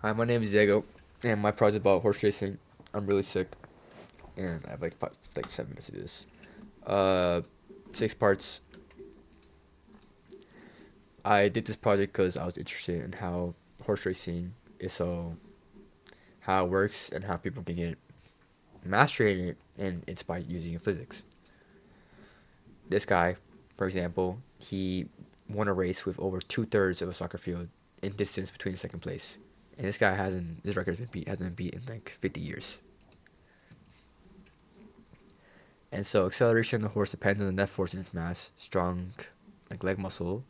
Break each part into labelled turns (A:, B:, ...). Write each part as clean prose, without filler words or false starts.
A: Hi, my name is Diego, and my project about horse racing. I'm really sick, and I have like 7 minutes to do this. Uh, 6 parts. I did this project because I was interested in how horse racing is how it works and how people can get mastery in it, and it's by using physics. This guy, for example, he won a race with over 2/3 of a soccer field in distance between second place, and this guy hasn't his record hasn't been beat in like 50 years. And so acceleration of the horse depends on the net force in its mass. Strong, like leg muscle,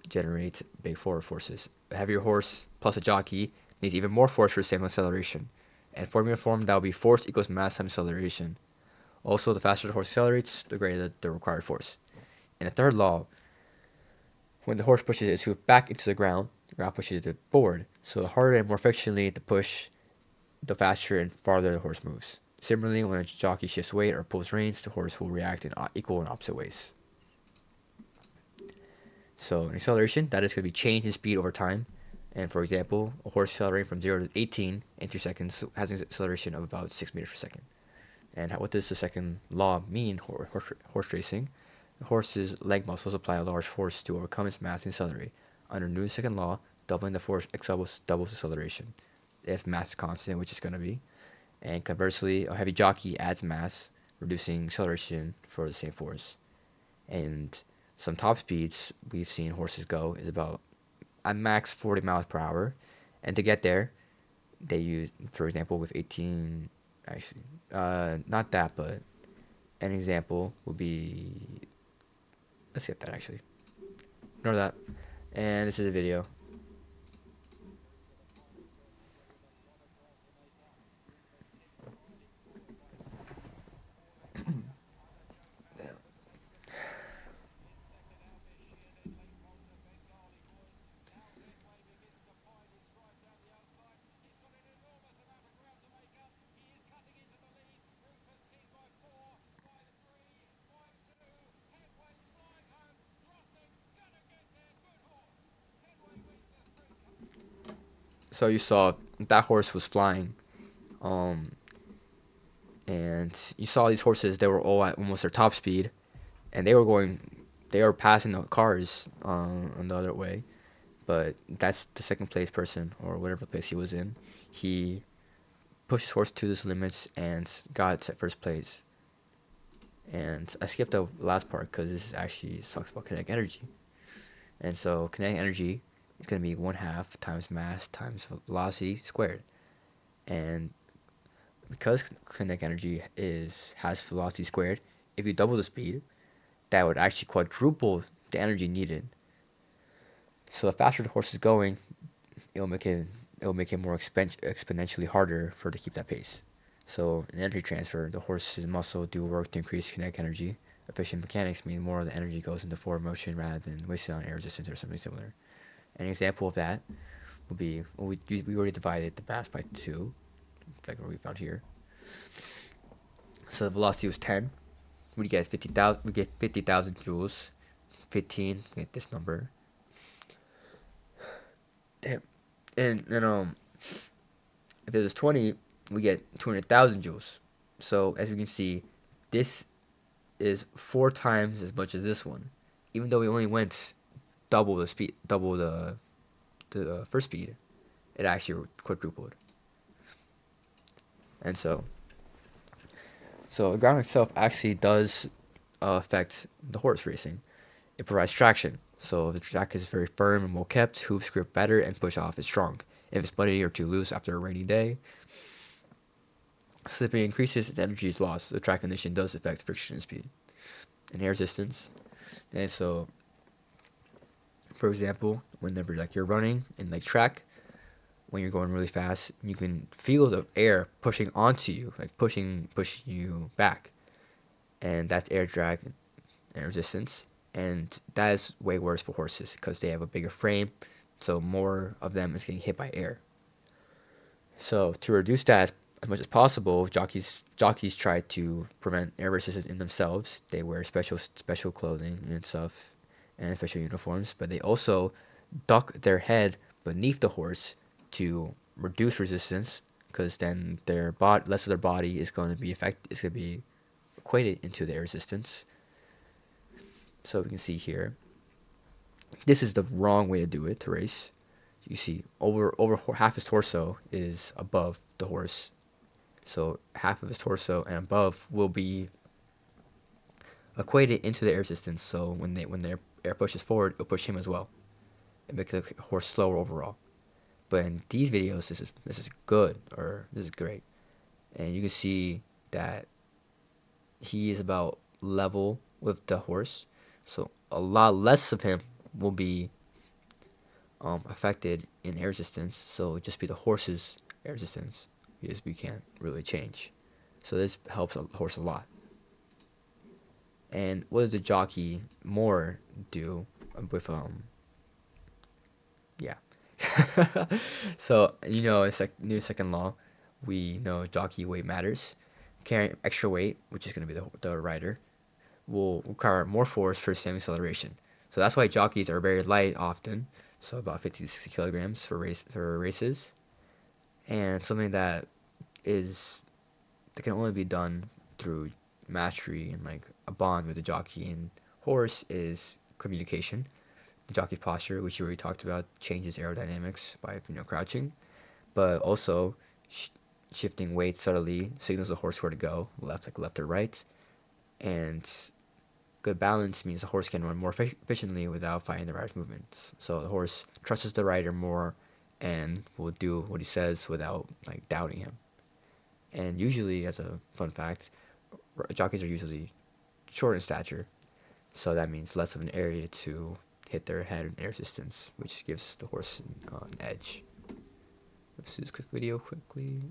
A: generates big forward forces. A heavier horse plus a jockey needs even more force for the same acceleration. And forming a form that will be force equals mass times acceleration. Also, the faster the horse accelerates, the greater the required force. And the third law, when the horse pushes its hoof back into the ground pushes it forward. So the harder and more efficiently the push, the faster and farther the horse moves. Similarly, when a jockey shifts weight or pulls reins, the horse will react in equal and opposite ways. So an acceleration, that is going to be change in speed over time. And for example, a horse accelerating from 0 to 18 in 2 seconds has an acceleration of about 6 meters per second. And what does the second law mean, horse racing? The horse's leg muscles apply a large force to overcome its mass and accelerate. Under Newton's second law, doubling the force doubles acceleration, if mass is constant, which is going to be. And conversely, a heavy jockey adds mass, reducing acceleration for the same force. And some top speeds we've seen horses go is about at max 40 miles per hour. And to get there, they use, for example, with 18, actually, not that, but an example would be, let's get that actually. Ignore that. And this is a video. So you saw that horse was flying, um, and you saw these horses. They were all at almost their top speed, and they were passing the cars on the other way. But that's the second place person or whatever place he was in. He pushed his horse to his limits and got to first place. And I skipped the last part because this actually talks about kinetic energy. And so kinetic energy is going to be 1/2 times mass times velocity squared. And because kinetic energy is has velocity squared, if you double the speed, that would actually quadruple the energy needed. So the faster the horse is going, it'll make it it'll make it more exponentially harder for it to keep that pace. So in energy transfer, the horse's muscle do work to increase kinetic energy. Efficient mechanics mean more of the energy goes into forward motion rather than wasted on air resistance or something similar. An example of that would be we already divided the mass by two, like what we found here. So the velocity was 10. We get 50,000. We get 50,000 joules. 15. We get this number. Damn. And if it was 20, we get 200,000 joules. So as we can see, this is 4 times as much as this one, even though we only went double the speed, double the first speed. It actually quadrupled. And so the ground itself actually does affect the horse racing. It provides traction. So if the track is very firm and well kept, hooves grip better, and push off is strong. If it's muddy or too loose after a rainy day, slipping increases and energy is lost. The track condition does affect friction and speed and air resistance. And so, for example, whenever like you're running in like track, when you're going really fast, you can feel the air pushing onto you, like pushing you back, and that's air drag and resistance. And that is way worse for horses because they have a bigger frame, so more of them is getting hit by air. So to reduce that as much as possible, jockeys try to prevent air resistance in themselves. They wear special clothing and stuff, and special uniforms. But they also duck their head beneath the horse to reduce resistance, because then less of their body is going to be equated into their resistance. So we can see here, this is the wrong way to do it to race. You see, over half his torso is above the horse, so half of his torso and above will be equated into the air resistance. So when their air pushes forward, it'll push him as well. It makes the horse slower overall. But in these videos, this is good, or this is great, and you can see that he is about level with the horse, so a lot less of him will be affected in air resistance. So it'll just be the horse's air resistance, because we can't really change. So this helps the horse a lot. And what does the jockey more do with yeah. So in new second law, we know jockey weight matters. Carrying extra weight, which is going to be the rider, will require more force for same acceleration. So that's why jockeys are very light often, so about 50 to 60 kilograms for races. And something that can only be done through mastery and like a bond with the jockey and horse is communication. The jockey's posture, which you already talked about, changes aerodynamics by crouching, but also shifting weight subtly signals the horse where to go, left or right, and good balance means the horse can run more efficiently without fighting the rider's movements. So the horse trusts the rider more and will do what he says without like doubting him. And usually, as a fun fact, jockeys are usually short in stature, so that means less of an area to hit their head in air resistance, which gives the horse an edge. Let's do this quick video quickly.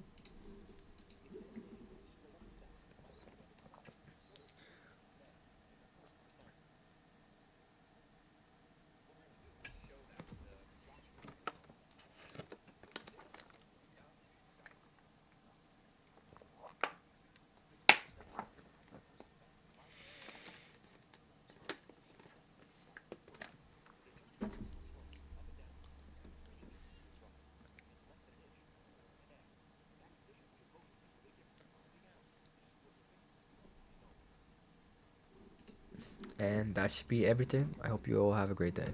A: And that should be everything. I hope you all have a great day.